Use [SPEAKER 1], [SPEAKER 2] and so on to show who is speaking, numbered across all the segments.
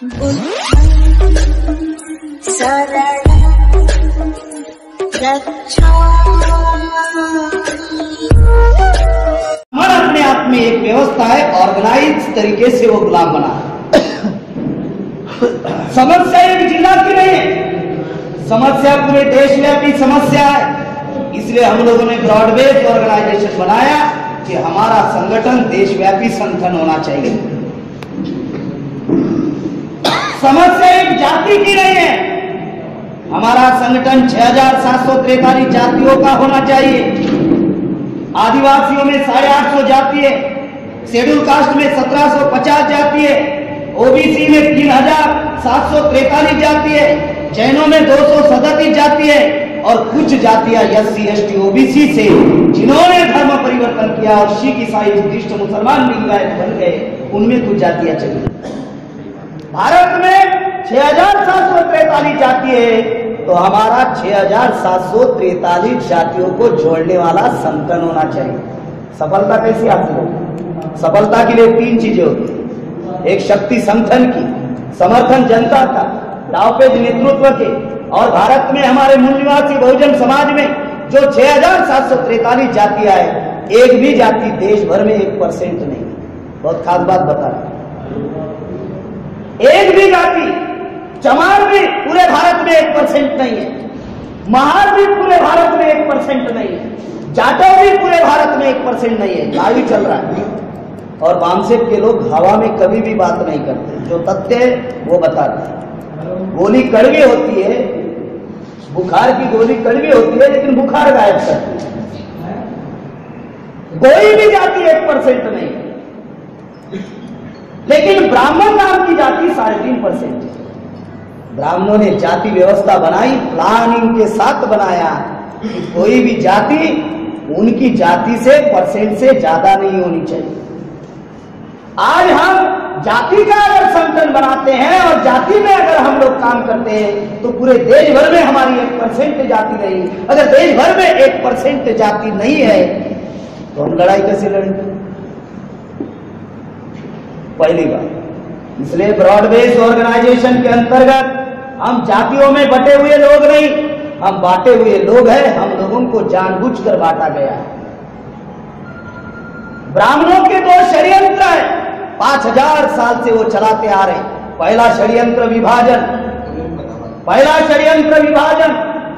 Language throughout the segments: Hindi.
[SPEAKER 1] हमारा अपने आप में एक व्यवस्था है, ऑर्गेनाइज तरीके से वो गुलाम बना है। समस्या एक जिला की नहीं है, समस्या पूरे देशव्यापी समस्या है। इसलिए हम लोगों ने ब्रॉडबेस ऑर्गेनाइजेशन बनाया कि हमारा संगठन देशव्यापी संगठन होना चाहिए। समस्या एक जाति की नहीं है, हमारा संगठन 6743 जातियों का होना चाहिए। आदिवासियों में 850 जाति है, शेड्यूल कास्ट में 1750 जाति है, ओबीसी में 3743 जाति है, जैनों में 237 जाति है और कुछ जातियां एससी एसटी ओबीसी से जिन्होंने धर्म परिवर्तन किया और सिख ईसाई बुद्धिस्ट मुसलमान लिंगायत बन गए, उनमें कुछ जातियां चली। भारत में 6743 जाति है, तो हमारा 6743 जातियों को जोड़ने वाला संगठन होना चाहिए। सफलता कैसे हासिल होगी? सफलता के लिए 3 चीजें होती है। एक शक्ति संगठन की, समर्थन जनता का, दावपेच नेतृत्व के, और भारत में हमारे मूल निवासी बहुजन समाज में जो 6743 जातियां है, एक भी जाति देश भर में 1% नहीं। बहुत खास बात बता रहे, एक भी जाति, चमार भी पूरे भारत में 1% नहीं है, महार भी पूरे भारत में 1% नहीं है, जाटव भी पूरे भारत में 1% नहीं है। लाइव चल रहा है। और वामसेप के लोग हवा में कभी भी बात नहीं करते, जो तथ्य है वो बताते हैं। गोली कड़वी होती है, बुखार की गोली कड़वी होती है, लेकिन बुखार गायब करती है। कोई भी जाति 1% नहीं है, लेकिन ब्राह्मण नाम की जाति 3.5% है। ब्राह्मणों ने जाति व्यवस्था बनाई, प्लानिंग के साथ बनाया कि कोई भी जाति उनकी जाति से परसेंट से ज्यादा नहीं होनी चाहिए। आज हम जाति का अगर संगठन बनाते हैं और जाति में अगर हम लोग काम करते हैं, तो पूरे देश भर में हमारी 1% जाति रही। अगर देश भर में 1% जाति नहीं है, तो हम लड़ाई कैसे लड़ेंगे? पहली बात, इसलिए ब्रॉडबेस ऑर्गेनाइजेशन के अंतर्गत हम जातियों में बटे हुए लोग नहीं, हम बांटे हुए लोग हैं। हम लोगों को जानबूझकर बांटा गया है। ब्राह्मणों के 2 षड्यंत्र है, 5000 साल से वो चलाते आ रहे। पहला षड्यंत्र विभाजन,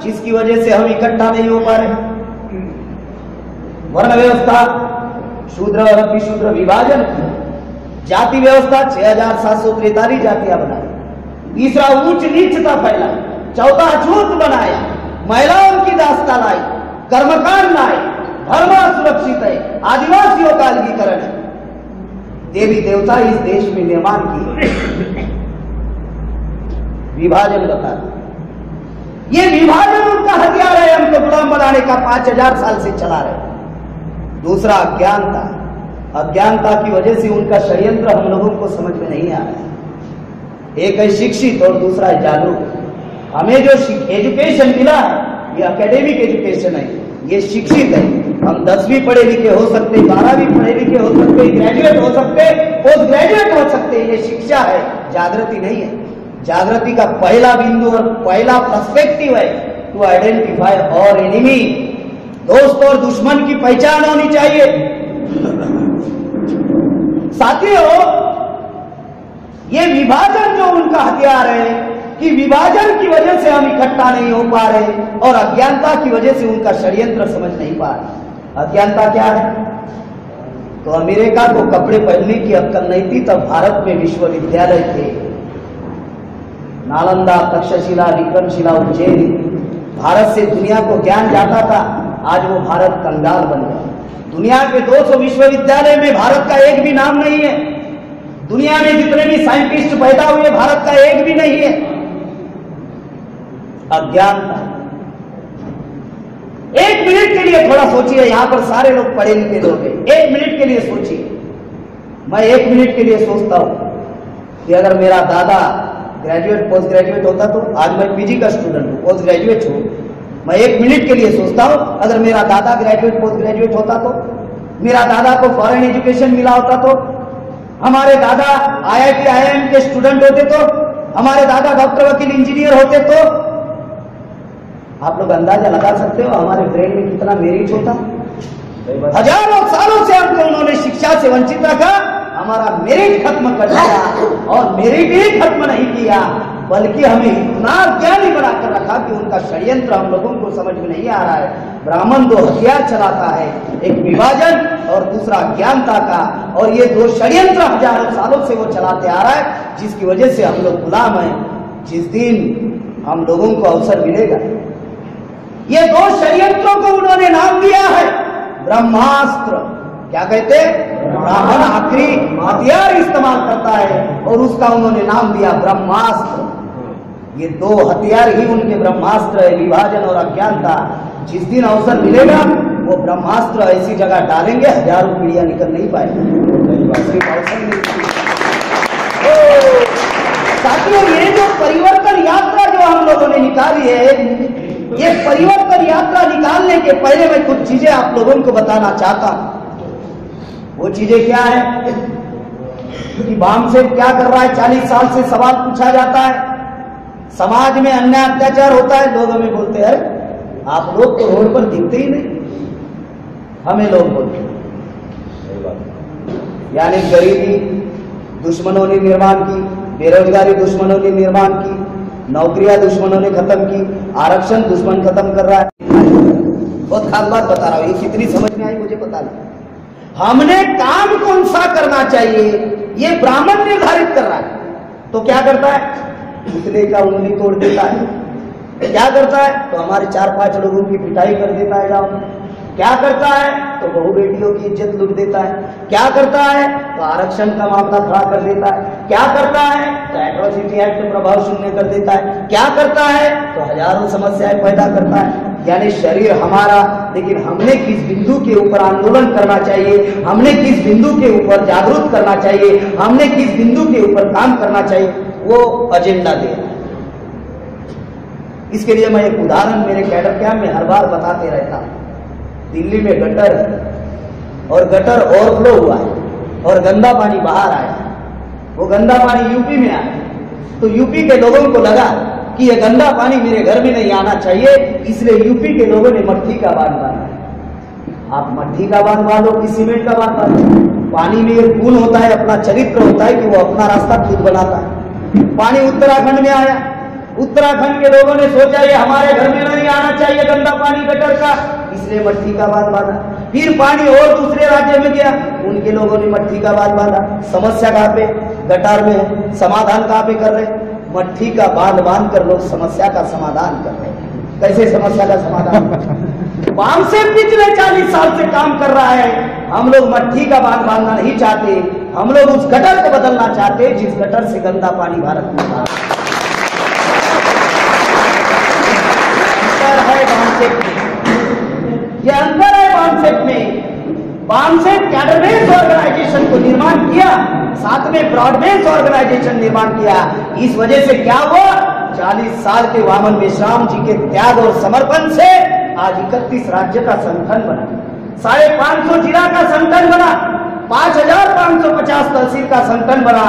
[SPEAKER 1] जिसकी वजह से हम इकट्ठा नहीं हो पा रहे। वर्ण व्यवस्था, शूद्र और अतिशूद्र विभाजन, जाति व्यवस्था 6743 जातियां बनाई। तीसरा ऊंच नीचता फैलाई, चौथा झूठ बनाया, महिलाओं की दास्ता लाई, कर्मकांड लाए, धर्म सुरक्षित है, आदिवासियों का अलगीकरण है, देवी देवता इस देश में निर्माण किए। विभाजन बता, ये विभाजन उनका हथियार है, हमको गुलाम बनाने का 5000 साल से चला रहे। दूसरा अज्ञानता, अज्ञानता की वजह से उनका षड्यंत्र हम लोगों को समझ में नहीं आ रहा है। एक है शिक्षित और दूसरा है जागरूक। हमें जो एजुकेशन मिला है, ये एकेडमिक एजुकेशन है, ये शिक्षित है। हम 10वीं पढ़े लिखे हो सकते, 12वीं पढ़े लिखे हो सकते, ग्रेजुएट हो सकते, पोस्ट ग्रेजुएट हो सकते, ये शिक्षा है, जागृति नहीं है। जागृति का पहला बिंदु और पहला पर्सपेक्टिव है टू आइडेंटिफाई और एनिमी, दोस्त और दुश्मन की पहचान होनी चाहिए। साथियों, ये विभाजन जो उनका हथियार है कि विभाजन की वजह से हम इकट्ठा नहीं हो पा रहे, और अज्ञानता की वजह से उनका षड्यंत्र समझ नहीं पा रहे। अज्ञानता क्या है? तो अमेरिका को कपड़े पहनने की अक्कल नहीं थी, तब भारत में विश्वविद्यालय थे, नालंदा, तक्षशिला, विक्रमशिला, उज्जैन। भारत से दुनिया को ज्ञान जाता था, आज वो भारत कंगाल बन गया। दुनिया के 200 विश्वविद्यालय में भारत का एक भी नाम नहीं है। दुनिया में जितने भी साइंटिस्ट पैदा हुए, भारत का एक भी नहीं है। अज्ञानता। 1 मिनट के लिए थोड़ा सोचिए, यहां पर सारे लोग पढ़े लिखे लोग हैं। 1 मिनट के लिए सोचिए। मैं 1 मिनट के लिए सोचता हूं कि अगर मेरा दादा ग्रेजुएट पोस्ट ग्रेजुएट होता, तो आज मैं पीजी का स्टूडेंट हूं, पोस्ट ग्रेजुएट हूं। मैं 1 मिनट के लिए सोचता हूं, अगर मेरा दादा ग्रेजुएट पोस्ट ग्रेजुएट होता, तो मेरा दादा को फॉरेन एजुकेशन मिला होता, तो हमारे दादा IIT IIM के स्टूडेंट होते तो, हमारे दादा डॉक्टर वकील इंजीनियर होते तो, आप लोग अंदाजा लगा सकते हो हमारे ब्रेन में कितना मेरिट होता। हजारों सालों से हमको उन्होंने शिक्षा से वंचित रखा, हमारा मेरिट खत्म कर दिया, और मेरिट ही खत्म नहीं किया बल्कि हमें इतना ज्ञानी बनाकर रखा कि उनका षड्यंत्र हम लोगों को समझ में नहीं आ रहा है। ब्राह्मण दो हथियार चलाता है, एक विभाजन और दूसरा ज्ञानता का, और ये दो षड्यंत्र हजारों सालों से वो चलाते आ रहा है, जिसकी वजह से हम लोग गुलाम हैं। जिस दिन हम लोगों को अवसर मिलेगा, ये दो षड्यंत्रों को उन्होंने नाम दिया है ब्रह्मास्त्र। क्या कहते हैं? ब्राह्मण आखिरी हथियार इस्तेमाल करता है और उसका उन्होंने नाम दिया ब्रह्मास्त्र। ये दो हथियार ही उनके ब्रह्मास्त्र है, विभाजन और अज्ञानता। जिस दिन अवसर मिलेगा वो ब्रह्मास्त्र ऐसी जगह डालेंगे हजारों पीढ़ियां निकल नहीं पाएंगे, सिर्फ अवसर मिलेगा। साथियों, ये जो परिवर्तन यात्रा जो हम लोगों ने निकाली है, ये परिवर्तन यात्रा निकालने के पहले मैं कुछ चीजें आप लोगों को बताना चाहता हूं। वो चीजें क्या है कि वामसेन क्या कर रहा है? 40 साल से सवाल पूछा जाता है, समाज में अन्याय अत्याचार होता है, लोग हमें बोलते हैं आप लोग तो रोड पर दिखते ही नहीं, हमें लोग बोलते हैं। यानी गरीबी दुश्मनों ने निर्माण की, बेरोजगारी दुश्मनों ने निर्माण की, नौकरियां दुश्मनों ने खत्म की, आरक्षण दुश्मन खत्म कर रहा है। बहुत खास बात बता रहा हूं, ये कितनी समझ में आई मुझे पता नहीं। हमने काम कौन सा करना चाहिए ये ब्राह्मण निर्धारित कर रहा है, तो क्या करता है? दूसरे का उंगली तोड़ देता है। क्या करता है? तो हमारे 4-5 लोगों की पिटाई कर देता है गांव में। क्या करता है? तो बहू बेटियों की इज्जत लूट देता है। क्या करता है? तो आरक्षण का मामला खड़ा कर देता है। क्या करता है? तो एट्रोसिटी एक्ट प्रभाव शून्य कर देता है। क्या करता है? तो हजारों समस्याएं पैदा करता है। यानी शरीर हमारा, लेकिन हमने किस बिंदु के ऊपर आंदोलन करना चाहिए, हमने किस बिंदु के ऊपर जागरूक करना चाहिए, हमने किस बिंदु के ऊपर काम करना चाहिए, वो एजेंडा दे रहा है। इसके लिए मैं एक उदाहरण मेरे कैडर कैंप में हर बार बताते रहता हूं। दिल्ली में गटर है और गटर ओवरफ्लो हुआ है और गंदा पानी बाहर आया। वो गंदा पानी यूपी में आया, तो यूपी के लोगों को लगा कि ये गंदा पानी मेरे घर में नहीं आना चाहिए, इसलिए यूपी के लोगों ने मट्टी का बांध बांधा। आप मट्टी का बांध बांधो कि सीमेंट का बांध बांधो, पानी में एक गुण होता है, अपना चरित्र होता है कि वो अपना रास्ता खुद बनाता है। पानी उत्तराखंड में आया, उत्तराखंड के लोगों ने सोचा ये हमारे घर में नहीं आना चाहिए गंदा पानी गटर का, इसलिए मट्टी का बांध बांधा। फिर पानी और दूसरे राज्य में गया, उनके लोगों ने मट्टी का बांध बांधा। समस्या कहां पे? गटार में है। समाधान कहां पे कर रहे? मट्टी का बांध बांध कर लोग समस्या का समाधान कर रहे हैं। कैसे समस्या का समाधान? वामसेन पिछले 40 साल से काम कर रहा है। हम लोग मट्टी का बांध बांधना नहीं चाहते, हम लोग उस गटर को बदलना चाहते जिस गटर से गंदा पानी भारत में आ रहा है। यह अंतर है वामसेन में। वामसेन कैडर बेस्ड ऑर्गेनाइजेशन को निर्माण किया, साथ में ब्रॉड बेस्ड ऑर्गेनाइजेशन निर्माण किया। इस वजह से क्या हुआ? 40 साल के वामन मेश्राम जी के त्याग और समर्पण से आज 31 राज्य का संगठन बना, 550 जिला का संगठन बना, 5550 तहसील का संगठन बना,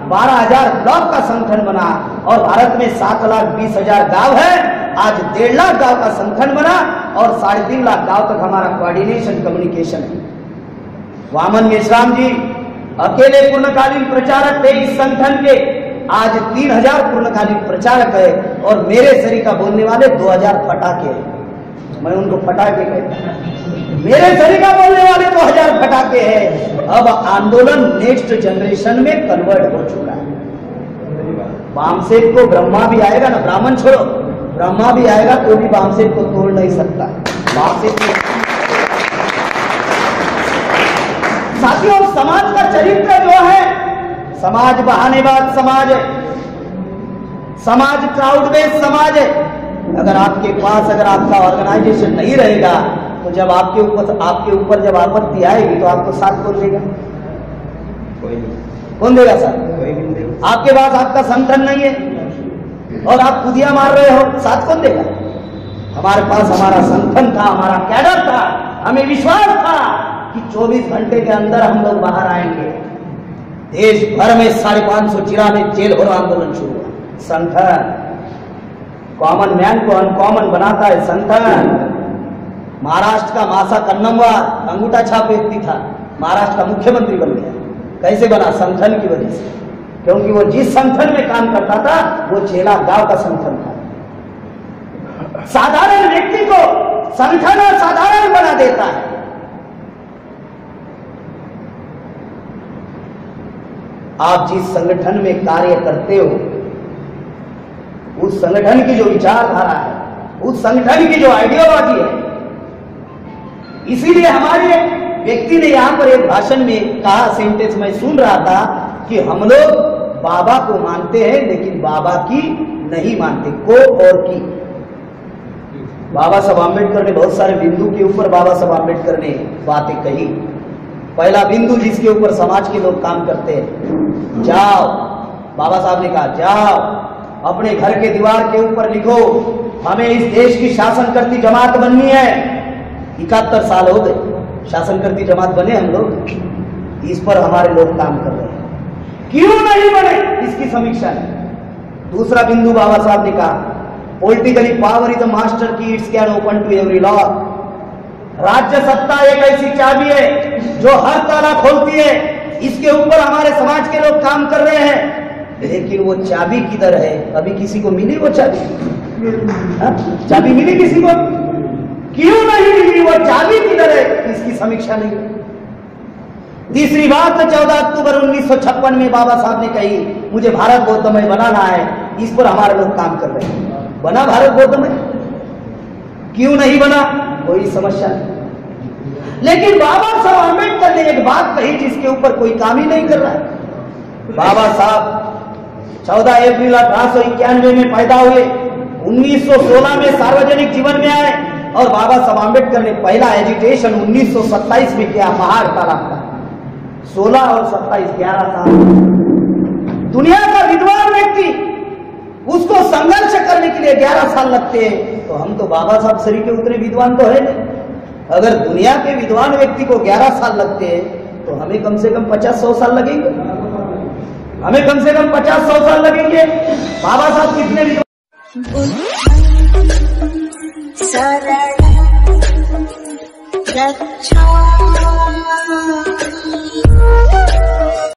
[SPEAKER 1] 12,000 ब्लॉक का संगठन बना, और भारत में 7,20,000 गांव है। आज 1.5 लाख गांव का संगठन बना और 3.5 लाख गांव तक हमारा कोऑर्डिनेशन कम्युनिकेशन है। वामन मेश्राम जी अकेले पूर्णकालीन प्रचारक थे इस संगठन के, आज 3000 पूर्णकालीन प्रचारक है, और मेरे शरीर का बोलने वाले 2000 फटाके हैं। मैं उनको फटाके कहता हूं। मेरे शरीर का बोलने वाले 2000 फटाके हैं। अब आंदोलन नेक्स्ट जनरेशन में कन्वर्ट हो चुका है। वामसेन को ब्रह्मा भी आएगा ना, ब्राह्मण छोड़ो, ब्रह्मा भी आएगा तो भी वामसेन को तोड़ नहीं सकता। वामसेन साथियों, समाज का चरित्र जो है, समाज बहानेबाज समाज है, समाज क्राउड बेस्ड समाज है। अगर आपके पास अगर आपका ऑर्गेनाइजेशन नहीं रहेगा तो जब आपके ऊपर जब आपत्ति आएगी तो आपको साथ कौन देगा? कौन देगा साथ? आपके पास आपका संगठन नहीं है और आप खुदिया मार रहे हो, साथ कौन देगा? हमारे पास हमारा संगठन था, हमारा कैडर था, हमें विश्वास था कि 24 घंटे के अंदर हम लोग बाहर आएंगे। देश भर में 550 जिला में जेल भरो आंदोलन शुरू हुआ। संगठन कॉमन मैन को अनकॉमन बनाता है। संगठन महाराष्ट्र का मासा कन्नमवार अंगूठा छाप व्यक्ति था, महाराष्ट्र का मुख्यमंत्री बन गया। कैसे बना? संगठन की वजह से, क्योंकि वो जिस संगठन में काम करता था वो चेला गांव का संगठन था। साधारण व्यक्ति को संगठन साधारण बना देता है। आप जिस संगठन में कार्य करते हो उस संगठन की जो विचारधारा है, उस संगठन की जो आइडियोलॉजी है, इसीलिए हमारे व्यक्ति ने यहां पर एक भाषण में कहा, सेंटेंस मैं सुन रहा था कि हम लोग बाबा को मानते हैं लेकिन बाबा की नहीं मानते, को और की। बाबा साहब आम्बेडकर ने बहुत सारे बिंदु के ऊपर बाबा साहब आम्बेडकर ने बातें कही। पहला बिंदु जिसके ऊपर समाज के लोग काम करते हैं, जाओ, बाबा साहब ने कहा जाओ अपने घर के दीवार के ऊपर लिखो हमें इस देश की शासन करती जमात बननी है। 71 साल हो गए शासन करती जमात बने हम लोग, इस पर हमारे लोग काम कर रहे हैं। क्यों नहीं बने इसकी समीक्षा है। दूसरा बिंदु बाबा साहब ने कहा, politically power is the master key, it's can open to every law. राज्य सत्ता एक ऐसी चाबी है जो हर ताला खोलती है। इसके ऊपर हमारे समाज के लोग काम कर रहे हैं, लेकिन वो चाबी किधर है? अभी किसी को मिली वो चाबी? चाबी मिली किसी को? क्यों नहीं मिली? वो चाबी किधर है? इसकी समीक्षा नहीं। तीसरी बात 14 अक्टूबर 1956 में बाबा साहब ने कही, मुझे भारत बौद्धमय बनाना है। इस पर हमारे लोग काम कर रहे हैं। बना भारत बौद्धमय? क्यों नहीं बना? कोई समस्या नहीं। लेकिन बाबा साहब आम्बेडकर ने एक बात कही जिसके ऊपर कोई काम ही नहीं कर रहा है। बाबा साहब 14 अप्रैल 1891 में पैदा हुए, 1916 में सार्वजनिक जीवन में आए और बाबा साहब आम्बेडकर ने पहला एजुटेशन 1927 में किया पहाड़ तालाब का। 16 और 27 11 साल। दुनिया का विद्वान व्यक्ति, उसको संघर्ष करने के लिए 11 साल लगते हैं, तो हम तो बाबा साहब शरीर के उतने विद्वान तो है नहीं। अगर दुनिया के विद्वान व्यक्ति को 11 साल लगते हैं तो हमें कम से कम 50-100 साल लगेंगे। हमें कम से कम 50-100 साल लगेंगे। बाबा साहब कितने विद्वान